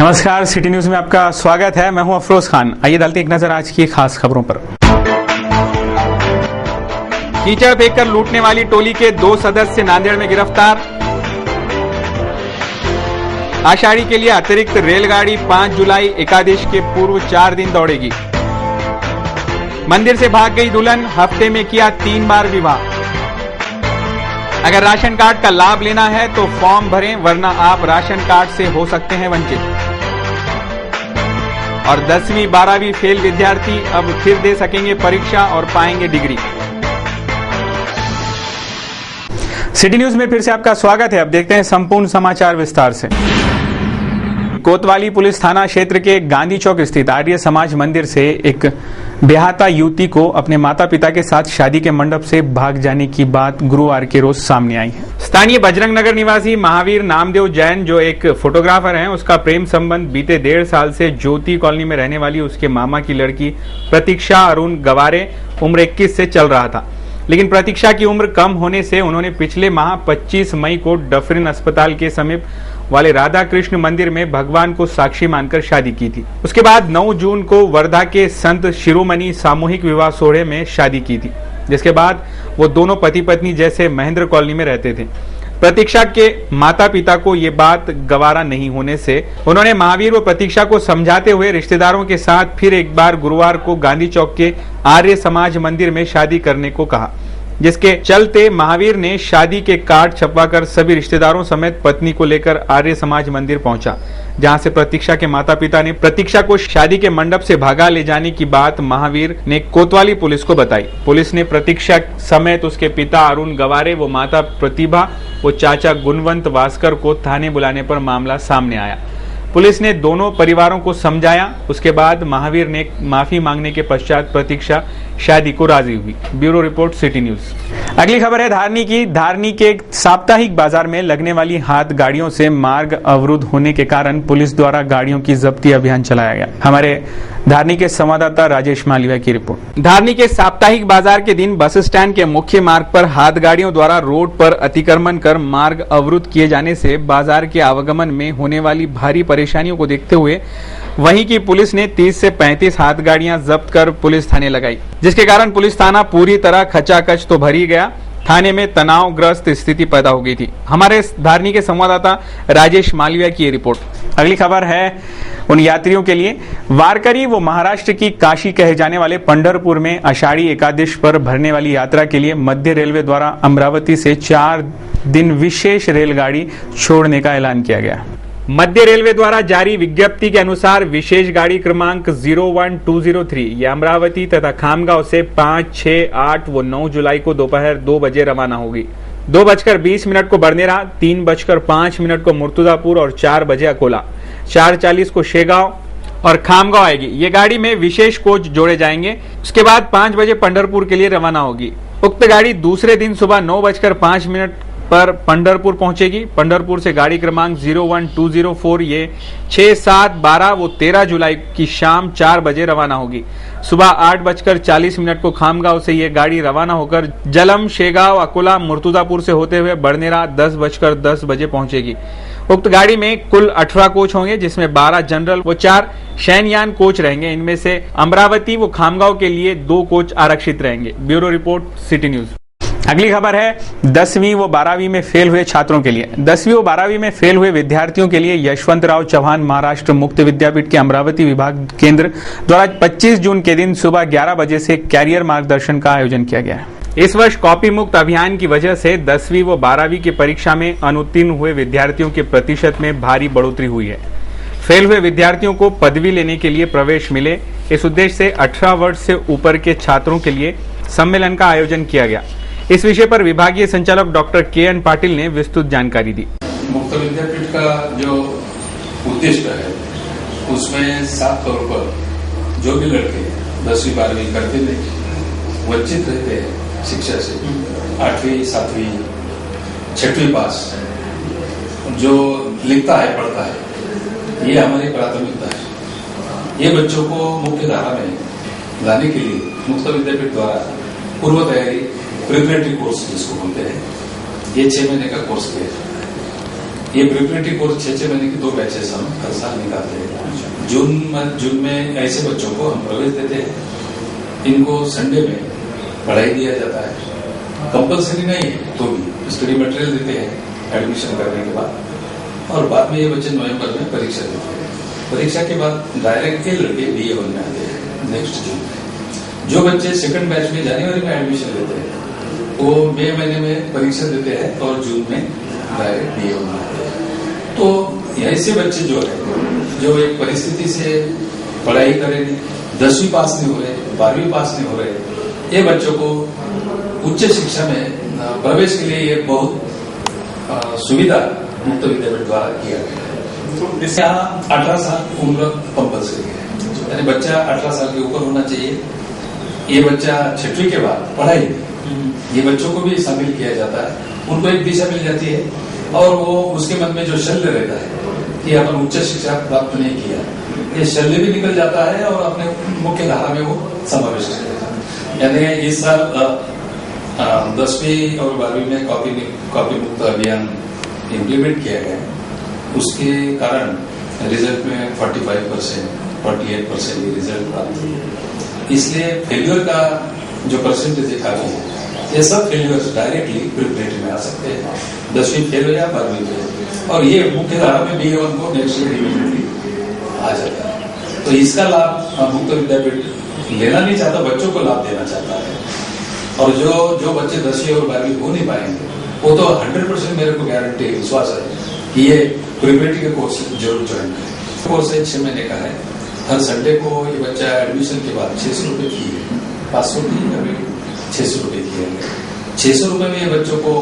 नमस्कार, city news में आपका स्वागत है। मैं हूं अफरोज खान। आइए डालते एक नजर आज की खास खबरों पर। कीचड़ फेंककर लूटने वाली टोली के 2 सदस्य नांदेड़ में गिरफ्तार। आषाढ़ी के लिए अतिरिक्त रेलगाड़ी 5 जुलाई एकादश के पूर्व 4 दिन दौड़ेगी। मंदिर से भाग गई दुल्हन, हफ्ते में किया 3 बार विवाह। अगर राशन कार्ड का लाभ लेना है तो फॉर्म भरें, वरना आप राशन कार्ड से हो सकते हैं वंचित। और 10वीं 12वीं फेल विद्यार्थी अब फिर दे सकेंगे परीक्षा और पाएंगे डिग्री। सिटी न्यूज में फिर से आपका स्वागत है। अब देखते हैं संपूर्ण समाचार विस्तार से। कोतवाली पुलिस थाना क्षेत्र के गांधी चौक स्थित आर्य समाज मंदिर से एक बेहाता युवती को अपने माता पिता के साथ शादी के मंडप से भाग जाने की बात गुरुवार के रोज सामने आई है। स्थानीय बजरंग नगर निवासी महावीर नामदेव जैन, जो एक फोटोग्राफर हैं, उसका प्रेम संबंध बीते 1.5 साल से ज्योति कॉलोनी में रहने वाली उसके मामा की लड़की प्रतीक्षा अरुण गवारे उम्र 21 से चल रहा था। लेकिन प्रतीक्षा की उम्र कम होने से उन्होंने पिछले माह 25 मई को डफरिन अस्पताल के समीप वाले राधा कृष्ण मंदिर में भगवान को साक्षी मानकर शादी की थी। उसके बाद 9 जून को वर्धा के संत शिरोमणि सामूहिक विवाह सोहरे में शादी की थी, जिसके बाद वो दोनों पति पत्नी जैसे महेंद्र कॉलोनी में रहते थे। प्रतीक्षा के माता पिता को ये बात गवारा नहीं होने से उन्होंने महावीर व प्रतीक्षा को समझाते हुए रिश्तेदारों के साथ फिर एक बार गुरुवार को गांधी चौक के आर्य समाज मंदिर में शादी करने को कहा, जिसके चलते महावीर ने शादी के कार्ड छपवाकर सभी रिश्तेदारों समेत पत्नी को लेकर आर्य समाज मंदिर पहुंचा, जहां से प्रतीक्षा के माता पिता ने प्रतीक्षा को शादी के मंडप से भागा ले जाने की बात महावीर ने कोतवाली पुलिस को बताई। पुलिस ने प्रतीक्षा समेत उसके पिता अरुण गवारे व माता प्रतिभा व चाचा गुणवंत वास्कर को थाने बुलाने पर मामला सामने आया। पुलिस ने दोनों परिवारों को समझाया। उसके बाद महावीर ने माफी मांगने के पश्चात प्रतीक्षा शादी को राजी हुई। Bureau report, city news. अगली खबर है धारनी की। धारनी के साप्ताहिक बाजार में लगने वाली हाथ गाड़ियों से मार्ग अवरुद्ध होने के कारण पुलिस द्वारा गाड़ियों की जब्ती अभियान चलाया गया। हमारे धारनी के संवाददाता राजेश मालविया की रिपोर्ट। धारनी के साप्ताहिक बाजार के दिन बस स्टैंड के मुख्य मार्ग पर हाथ गाड़ियों द्वारा रोड पर अतिक्रमण कर मार्ग अवरुद्ध किए जाने से बाजार के आवागमन में होने वाली भारी परेशानियों को देखते हुए वहीं की पुलिस ने 30 से 35 हाथ गाड़ियां जब्त कर पुलिस थाने लगाई, जिसके कारण पुलिस थाना पूरी तरह खचाखच तो भर ही गया। थाने में तनावग्रस्त स्थिति पैदा हो गई थी। हमारे धारनी के संवाददाता राजेश मालविया की रिपोर्ट। अगली खबर है उन यात्रियों के लिए। वारकरी व महाराष्ट्र की काशी कहे जाने वाले पंढरपुर में आषाढ़ी एकादश पर भरने वाली यात्रा के लिए मध्य रेलवे द्वारा अमरावती से 4 दिन विशेष रेलगाड़ी छोड़ने का ऐलान किया गया। मध्य रेलवे द्वारा जारी विज्ञप्ति के अनुसार विशेष गाड़ी क्रमांक 01203 ये अमरावती तथा खामगांव से 5, 6, 8 व 9 जुलाई को दोपहर 2 बजे रवाना होगी। 2:20 को बरनेरा, 3:05 को मुर्तुजापुर और 4 बजे अकोला, 4:40 को शेगांव और खामगांव आएगी। ये गाड़ी में विशेष कोच जोड़े जाएंगे। उसके बाद 5 बजे पंढरपुर के लिए रवाना होगी। उक्त गाड़ी दूसरे दिन सुबह 9:05 पर पंढरपुर पहुंचेगी। पंढरपुर से गाड़ी क्रमांक 01204 ये 6, 7, 12 व 13 जुलाई की शाम 4 बजे रवाना होगी। सुबह 8:40 को खामगांव से ये गाड़ी रवाना होकर जलम, शेगांव, अकोला, मुर्तुजापुर से होते हुए बरनेरा 10:10 बजे पहुंचेगी। उक्त गाड़ी में कुल 18 कोच होंगे, जिसमें 12 जनरल व 4 शयनयान कोच रहेंगे। इनमें से अमरावती व खामगांव के लिए 2 कोच आरक्षित रहेंगे। Bureau report, city news. अगली खबर है 10वीं व 12वीं में फेल हुए छात्रों के लिए। 10वीं व 12वीं में फेल हुए विद्यार्थियों के लिए यशवंतराव चौहान महाराष्ट्र मुक्त विद्यापीठ के अमरावती विभाग केंद्र द्वारा 25 जून के दिन सुबह 11 बजे से कैरियर मार्गदर्शन का आयोजन किया गया है। इस वर्ष कॉपी मुक्त अभियान की वजह से 10वीं व 12वीं की परीक्षा में अनुत्तीर्ण हुए विद्यार्थियों के प्रतिशत में भारी बढ़ोतरी हुई है। फेल हुए विद्यार्थियों को पदवी लेने के लिए प्रवेश मिले, इस उद्देश्य से 18 वर्ष से ऊपर के छात्रों के लिए सम्मेलन का आयोजन किया गया। इस विषय पर विभागीय संचालक डॉक्टर के.एन. पाटिल ने विस्तृत जानकारी दी। मुक्त विद्यापीठ का जो उद्देश्य है उसमें साफ तौर पर जो भी लड़के 10वीं 12वीं करते थे वंचित रहते हैं शिक्षा से, 8वीं 7वीं 6वीं पास जो लिखता है पढ़ता है, ये हमारी प्राथमिकता है। ये बच्चों को मुख्य धारा में लाने के लिए मुक्त विद्यापीठ द्वारा पूर्व तैयारी प्रिपरेटरी कोर्स जिसको बोलते हैं, ये 6 महीने का कोर्स किया जाता है। ये प्रिपरेटरी कोर्स 6 महीने की 2 बैचेस हम हर साल निकालते हैं। जून में ऐसे बच्चों को हम प्रवेश देते हैं। इनको संडे में पढ़ाई दिया जाता है, कंपलसरी नहीं है तो भी स्टडी मटेरियल देते हैं एडमिशन करने के बाद, और बाद में ये बच्चे नवंबर में परीक्षा देते हैं। परीक्षा के बाद डायरेक्ट के लड़के BA 1 में आते हैं नेक्स्ट जून में। जो बच्चे सेकंड बैच में जनवरी में एडमिशन लेते हैं वो मई महीने में परीक्षा देते हैं और जून में डायरेक्ट BA 1 में आते हैं। तो ऐसे बच्चे जो है जो एक परिस्थिति से पढ़ाई करेंगे, 10वीं पास नहीं हो रहे, 12वीं पास नहीं हो रहे, ये बच्चों को उच्च शिक्षा में प्रवेश के लिए ये बहुत सुविधा मुक्त विद्यापीठ द्वारा किया गया है। इससे यहाँ 18 साल उम्र कंपल्सरी है, यानी बच्चा 18 साल के ऊपर होना चाहिए। ये बच्चा 6वीं के बाद पढ़ाई ये बच्चों को भी शामिल किया जाता है, उनको एक दिशा मिल जाती है और वो उसके मन में जो शल्य रहता है कि अपन उच्च शिक्षा प्राप्त नहीं किया, ये शल्य भी निकल जाता है और अपने मुख्य धारा में वो समाविष्ट है। यानी इस साल 10वीं और 12वीं में कॉपी मुक्त अभियान इम्प्लीमेंट किया गया है। उसके कारण रिजल्ट में 45%, 48% रिजल्ट प्राप्त हुए। इसलिए फेल्यूर का जो परसेंटेज है काफी है। ये सब फेल्यूर्स डायरेक्टली प्रिपरेटरी में आ सकते हैं, 10वीं फेल हो या 12वीं फेल, और ये मुख्य धारा में BA 1 को नेक्स्ट ईयर इमीडिएटली आ जाता है। तो इसका लाभ मुक्त विद्यापीठ लेना नहीं चाहता, बच्चों को लाभ देना चाहता है। और जो बच्चे 10वीं और 12वीं हो नहीं पाएंगे वो तो 100% मेरे को गारंटी विश्वास है कि ये प्रिपरेटरी के कोर्स जरूर ज्वाइन करें। कोर्स 6 महीने का है। हर संडे को ये बच्चा एडमिशन के बाद 600 रुपए फी है, 500 की अभी 600 रुपए की है। 600 रुपए में ये बच्चों को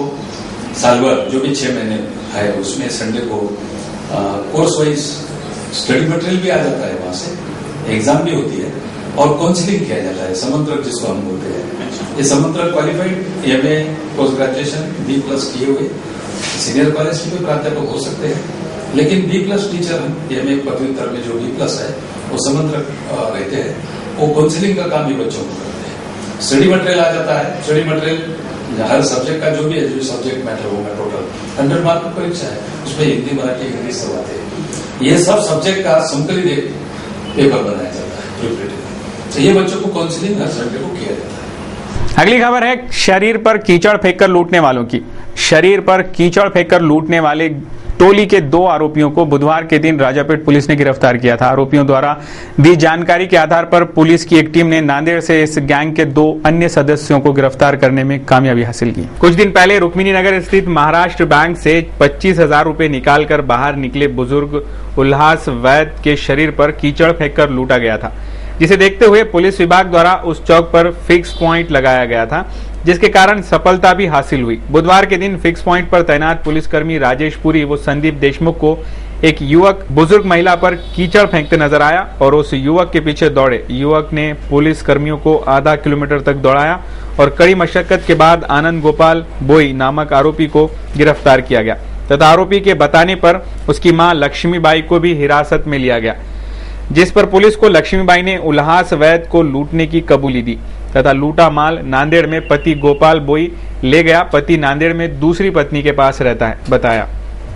साल भर जो भी 6 महीने है उसमें संडे को कोर्स वाइज स्टडी मटेरियल भी आ जाता है, वहां से एग्जाम भी होती है और काउंसलिंग किया जाता है, समंत्रक जिसको हम बोलते हैं। ये समंत्रक qualified MA post graduation B+ किए हुए सीनियर कॉलेज के भी प्राध्यापक हो सकते हैं, लेकिन B+ टीचर MA पदव्युत्तर में जो B+ है वो समंत्रक रहते हैं। वो काउंसलिंग का काम भी बच्चों को करते हैं। स्टडी मटेरियल आ जाता है। स्टडी मटेरियल हर सब्जेक्ट का जो भी है, जो सब्जेक्ट मैटर होगा, टोटल 100 मार्क की परीक्षा है, उसमें हिंदी, मराठी, इंग्लिश सब आते हैं। ये सब सब्जेक्ट का संकलित पेपर बनाया जाता है प्रिपरेटरी। तो ये बच्चों को काउंसलिंग हर संडे को किया जाता है। अगली खबर है शरीर पर कीचड़ फेंककर लूटने वालों की। शरीर पर कीचड़ फेंककर लूटने वाले टोली के 2 आरोपियों को बुधवार के दिन राजापेट पुलिस ने गिरफ्तार किया था। आरोपियों द्वारा दी जानकारी के आधार पर पुलिस की एक टीम ने नांदेड़ से इस गैंग के 2 अन्य सदस्यों को गिरफ्तार करने में कामयाबी हासिल की। कुछ दिन पहले रुक्मिणी नगर स्थित महाराष्ट्र बैंक से 25,000 रुपए निकालकर बाहर निकले बुजुर्ग उल्लास वैद के शरीर पर कीचड़ फेंककर लूटा गया था, जिसे देखते हुए पुलिस विभाग द्वारा उस चौक पर फिक्स पॉइंट लगाया गया था, जिसके कारण सफलता भी हासिल हुई। बुधवार के दिन फिक्स पॉइंट पर तैनात पुलिसकर्मी राजेश पुरी व संदीप देशमुख को एक युवक बुजुर्ग महिला पर कीचड़ फेंकते नजर आया और उस युवक के पीछे दौड़े। युवक ने पुलिस कर्मियों को आधा किलोमीटर तक दौड़ाया और कड़ी मशक्कत के बाद आनंद गोपाल बोई नामक आरोपी को गिरफ्तार किया गया तथा आरोपी के बताने पर उसकी मां लक्ष्मीबाई को भी हिरासत में लिया गया, जिस पर पुलिस को लक्ष्मीबाई ने उल्लास वैद को लूटने की कबूली दी तथा लूटा माल नांदेड़ में पति गोपाल बोई ले गया। पति नांदेड़ में दूसरी पत्नी के पास रहता है बताया,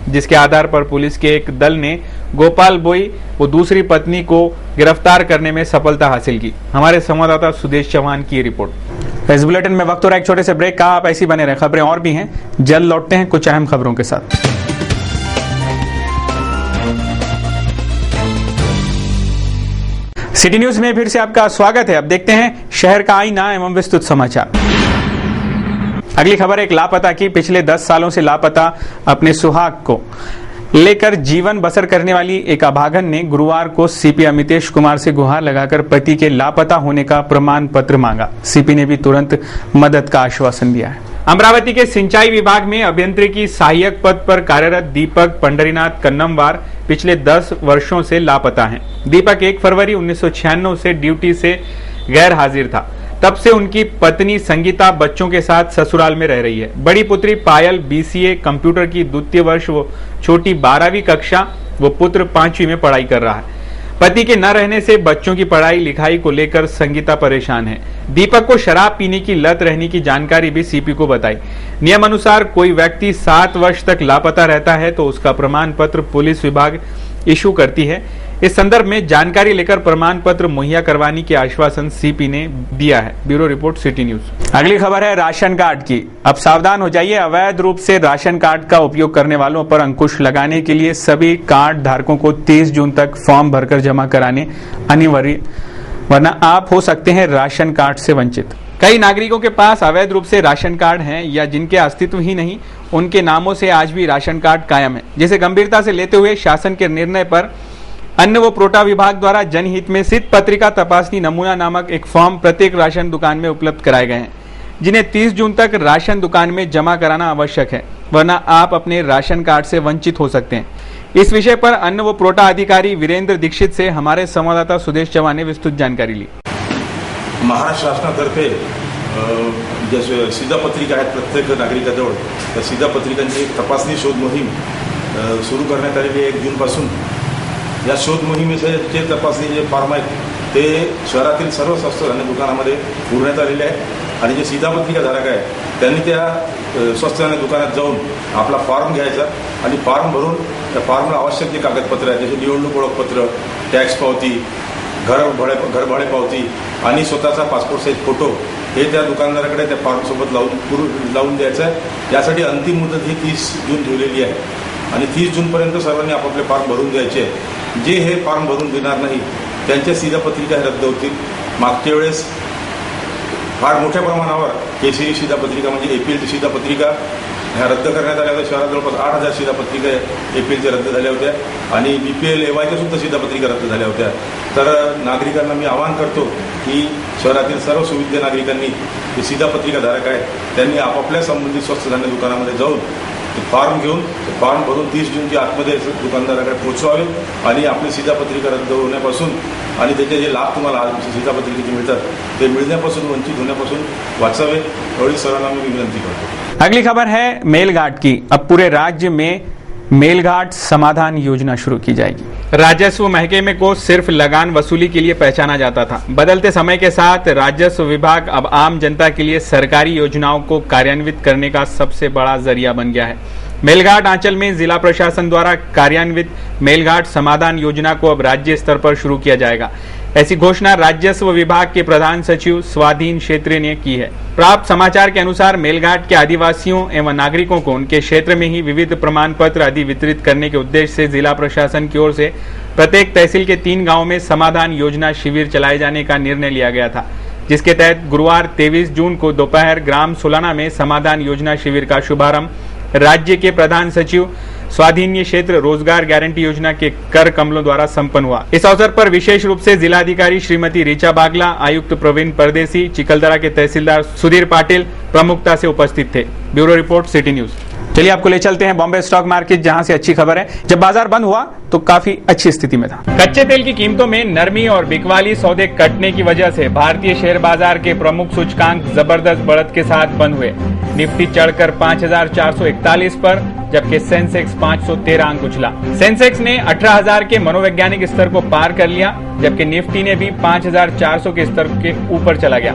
जिसके आधार पर पुलिस के एक दल ने गोपाल बोई वो दूसरी पत्नी को गिरफ्तार करने में सफलता हासिल की। हमारे संवाददाता सुदेश चौहान की रिपोर्ट। इस बुलेटिन में वक्त हो रहा है एक छोटे से ब्रेक का, आप ऐसी बने रहे। खबरें और भी हैं, जल्द लौटते हैं कुछ अहम खबरों के साथ। सिटी न्यूज में फिर से आपका स्वागत है। अब देखते हैं शहर का आईना एवं विस्तृत समाचार। अगली खबर एक लापता की। पिछले 10 सालों से लापता अपने सुहाग को लेकर जीवन बसर करने वाली एक अभागन ने गुरुवार को सीपी अमितेश कुमार से गुहार लगाकर पति के लापता होने का प्रमाण पत्र मांगा। सीपी ने भी तुरंत मदद का आश्वासन दिया है। अमरावती के सिंचाई विभाग में अभियंत्रिकी सहायक पद पर कार्यरत दीपक पंडरीनाथ कन्नमवार पिछले 10 वर्षों से लापता हैं। दीपक 1 फरवरी 1996 से ड्यूटी से गैर हाजिर था। तब से उनकी पत्नी संगीता बच्चों के साथ ससुराल में रह रही है। बड़ी पुत्री पायल BCA कंप्यूटर की द्वितीय वर्ष, वो छोटी 12वीं कक्षा, वो पुत्र 5वीं में पढ़ाई कर रहा है। पति के न रहने से बच्चों की पढ़ाई लिखाई को लेकर संगीता परेशान है। दीपक को शराब पीने की लत रहने की जानकारी भी सीपी को बताई। नियम अनुसार कोई व्यक्ति 7 वर्ष तक लापता रहता है तो उसका प्रमाण पत्र पुलिस विभाग इशू करती है। इस संदर्भ में जानकारी लेकर प्रमाण पत्र मुहैया करवाने की आश्वासन सीपी ने दिया है। Bureau report, city news. अगली खबर है राशन कार्ड की। अब सावधान हो जाइए, अवैध रूप से राशन कार्ड का उपयोग करने वालों पर अंकुश लगाने के लिए सभी कार्ड धारकों को 30 जून तक फॉर्म भरकर जमा कराने अनिवार्य, वरना आप हो सकते हैं राशन कार्ड से वंचित। कई नागरिकों के पास अवैध रूप से राशन कार्ड हैं या जिनके अस्तित्व ही नहीं, उनके नामों से आज भी राशन कार्ड कायम है, जिसे गंभीरता से लेते हुए शासन के निर्णय पर अन्न व पुरवठा विभाग द्वारा जनहित में सिद्ध पत्रिका तपासनी नमूना नामक एक फॉर्म प्रत्येक राशन दुकान में उपलब्ध कराए गए हैं, जिन्हें 30 जून तक राशन दुकान में जमा कराना आवश्यक है, वरना आप अपने राशन कार्ड से वंचित हो सकते हैं। इस विषय पर अन्न व पुरवठा अधिकारी वीरेंद्र दीक्षित से हमारे संवाददाता सुदेश चौहान ने विस्तृत जानकारी ली। महाराष्ट्र शासनातर्फे जसे सीधा पत्रिका आहेत प्रत्येक नागरिकाजवळ, त्या सीधा पत्रिकांची एक तपासणी शोध मोहीम सुरू करण्यात आलेली आहे 1 जूनपासून। या शोध मोहिमेचे जे तपासणी जे फॉर्म आहेत ते शहरातील सर्व स्वस्त धान्य दुकानामध्ये पुरवण्यात आलेले आहे आणि जे सीधा पत्रिकाधारक आहे त्यांनी त्या स्वस्त धान्य दुकानात जाऊन आपला फॉर्म घ्यायचा आणि फॉर्म भरून त्या फॉर्मला आवश्यक जे कागदपत्र आहेत जसे निवडणूक ओळखपत्र, टॅक्स पावती, घरभाडे पावती आणि स्वतःचा पासपोर्ट साईज फोटो हे त्या दुकानदाराकडे त्या फॉर्मसोबत लावून द्यायचं आहे। यासाठी अंतिम मुदत ही 30 जून ठेवलेली आहे आणि 30 जूनपर्यंत सर्वांनी आपापले फॉर्म भरून द्यायचे। जे हे फॉर्म भरून देणार नाही त्यांच्या सीधा पत्रिका रद्द होतील। मागच्या वेळेस फार मोठ्या प्रमाणावर केसरी सीधा पत्रिका म्हणजे एपीएलची सीधा पत्रिका ह्या रद्द करण्यात आल्या होत्या। शहरात जवळपास 8000 सीधा पत्रिका एपीएलच्या रद्द झाल्या होत्या आणि बीपीएल एवायच्या सुद्धा सीधा पत्रिका रद्द झाल्या होत्या। तर नागरिकांना मी आवाहन करतो की शहरातील सर्व सुविद्य नागरिकांनी जे सीधा पत्रिकाधारक आहेत त्यांनी आपापल्या संबंधित स्वस्त धान्य दुकानामध्ये जाऊन फॉर्म घेऊन फॉर्म भरून 30 जूनच्या आतमध्ये दुकानदाराकडे पोहोचवावे आणि आपली सीधा पत्रिका रद्द होण्यापासून आणि त्याचे जे लाभ तुम्हाला सीधा पत्रिकेचे मिळतात ते मिळण्यापासून वंचित होण्यापासून वाचावे, एवढी सर्वांना मी विनंती करतो। अगली खबर है मेलघाट की। अब पूरे राज्य में मेलघाट समाधान योजना शुरू की जाएगी। राजस्व महकमे को सिर्फ लगान वसूली के लिए पहचाना जाता था। बदलते समय के साथ राजस्व विभाग अब आम जनता के लिए सरकारी योजनाओं को कार्यान्वित करने का सबसे बड़ा जरिया बन गया है। मेलघाट आंचल में जिला प्रशासन द्वारा कार्यान्वित मेलघाट समाधान योजना को अब राज्य स्तर पर शुरू किया जाएगा। ऐसी घोषणा राजस्व विभाग के प्रधान सचिव स्वाधीन क्षेत्र ने की है। प्राप्त समाचार के अनुसार मेलघाट के आदिवासियों एवं नागरिकों को उनके क्षेत्र में ही विविध प्रमाण पत्र आदि वितरित करने के उद्देश्य से जिला प्रशासन की ओर से प्रत्येक तहसील के 3 गांवों में समाधान योजना शिविर चलाए जाने का निर्णय लिया गया था, जिसके तहत गुरुवार 23 जून को दोपहर ग्राम सुलाना में समाधान योजना शिविर का शुभारंभ राज्य के प्रधान सचिव स्वाधीन क्षेत्र रोजगार गारंटी योजना के कर कमलों द्वारा संपन्न हुआ। इस अवसर पर विशेष रूप से जिलाधिकारी श्रीमती ऋचा बागला, आयुक्त प्रवीण परदेसी, चिकलदरा के तहसीलदार सुधीर पाटिल प्रमुखता से उपस्थित थे। Bureau report, city news. चलिए आपको ले चलते हैं बॉम्बे स्टॉक मार्केट, जहां से अच्छी खबर है। जब बाजार बंद हुआ तो काफी अच्छी स्थिति में था। कच्चे तेल की कीमतों में नरमी और बिकवाली सौदे कटने की वजह से भारतीय शेयर बाजार के प्रमुख सूचकांक जबरदस्त बढ़त के साथ बंद हुए। निफ्टी चढ़कर 5441 पर, जबकि सेंसेक्स 513 अंक उछला। सेंसेक्स ने 18,000 के मनोवैज्ञानिक स्तर को पार कर लिया, जबकि निफ्टी ने भी 5,400 के स्तर के ऊपर चला गया।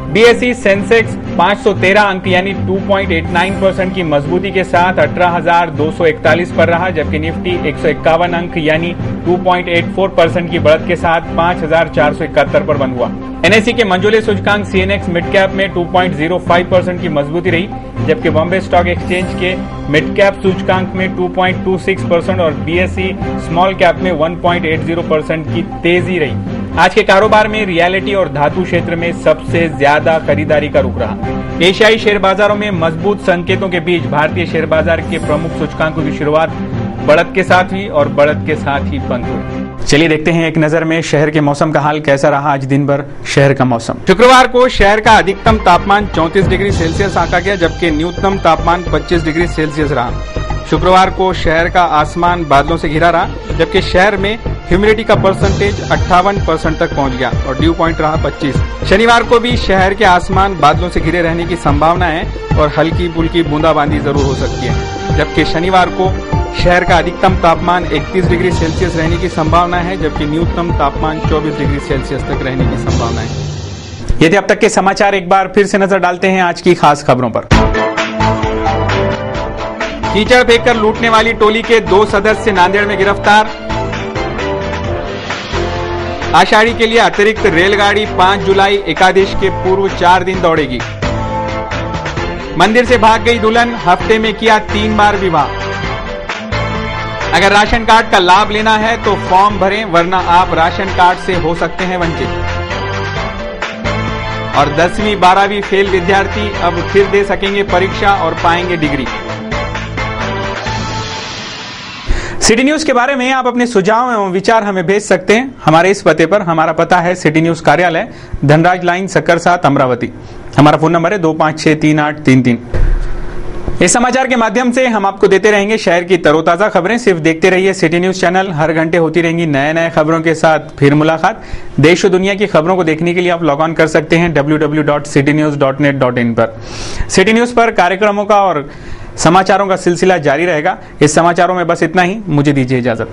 बीएसई सेंसेक्स 513 अंक यानी 2.89% की मजबूती के साथ 18,241 पर रहा, जबकि निफ्टी 151 अंक यानी 2.84% की बढ़त के साथ 5,471 पर बंद हुआ। एनएसई के मंझोले सूचकांक सीएनएक्स मिड कैप में 2.05% की मजबूती रही, जबकि बॉम्बे स्टॉक एक्सचेंज के मिड कैप सूचकांक में 2.26% और बीएसई स्मॉल कैप में 1.80% की तेजी रही। आज के कारोबार में रियलिटी और धातु क्षेत्र में सबसे ज्यादा खरीदारी का रुख रहा। एशियाई शेयर बाजारों में मजबूत संकेतों के बीच भारतीय शेयर बाजार के प्रमुख सूचकांकों की शुरुआत बढ़त के साथ हुई और बढ़त के साथ ही बंद हुई। चलिए देखते हैं एक नजर में शहर के मौसम का हाल कैसा रहा आज दिन भर शहर का मौसम। शुक्रवार को शहर का अधिकतम तापमान 34 डिग्री सेल्सियस आंका गया, जबकि न्यूनतम तापमान 25 डिग्री सेल्सियस रहा। शुक्रवार को शहर का आसमान बादलों से घिरा रहा, जबकि शहर में ह्यूमिडिटी का परसेंटेज 58% तक पहुंच गया और ड्यू पॉइंट रहा 25। शनिवार को भी शहर के आसमान बादलों से घिरे रहने की संभावना है और हल्की फुल्की बूंदाबांदी जरूर हो सकती है, जबकि शनिवार को शहर का अधिकतम तापमान 31 डिग्री सेल्सियस रहने की संभावना है, जबकि न्यूनतम तापमान 24 डिग्री सेल्सियस तक रहने की संभावना है। ये थे अब तक के समाचार। एक बार फिर से नजर डालते हैं आज की खास खबरों पर। कीचड़ फेंककर लूटने वाली टोली के 2 सदस्य नांदेड़ में गिरफ्तार। आषाढ़ी के लिए अतिरिक्त रेलगाड़ी 5 जुलाई एकादश के पूर्व 4 दिन दौड़ेगी। मंदिर से भाग गई दुल्हन, हफ्ते में किया 3 बार विवाह। अगर राशन कार्ड का लाभ लेना है तो फॉर्म भरें, वरना आप राशन कार्ड से हो सकते हैं वंचित। और 10वीं 12वीं फेल विद्यार्थी अब फिर दे सकेंगे परीक्षा और पाएंगे डिग्री। सिटी न्यूज के बारे में आप अपने सुझाव एवं विचार हमें भेज सकते हैं हमारे इस पते पर। हमारा पता है सिटी न्यूज कार्यालय, धनराज लाइन, सक्कर 7, अमरावती। हमारा फोन नंबर है 25638333। इस समाचार के माध्यम से हम आपको देते रहेंगे शहर की तरोताजा खबरें। सिर्फ देखते रहिए सिटी न्यूज चैनल। हर घंटे होती रहेंगी नए नए खबरों के साथ फिर मुलाकात। देश और दुनिया की खबरों को देखने के लिए आप लॉग ऑन कर सकते हैं www.citynews.net.in पर। सिटी न्यूज पर कार्यक्रमों का और समाचारों का सिलसिला जारी रहेगा। इस समाचारों में बस इतना ही। मुझे दीजिए इजाजत।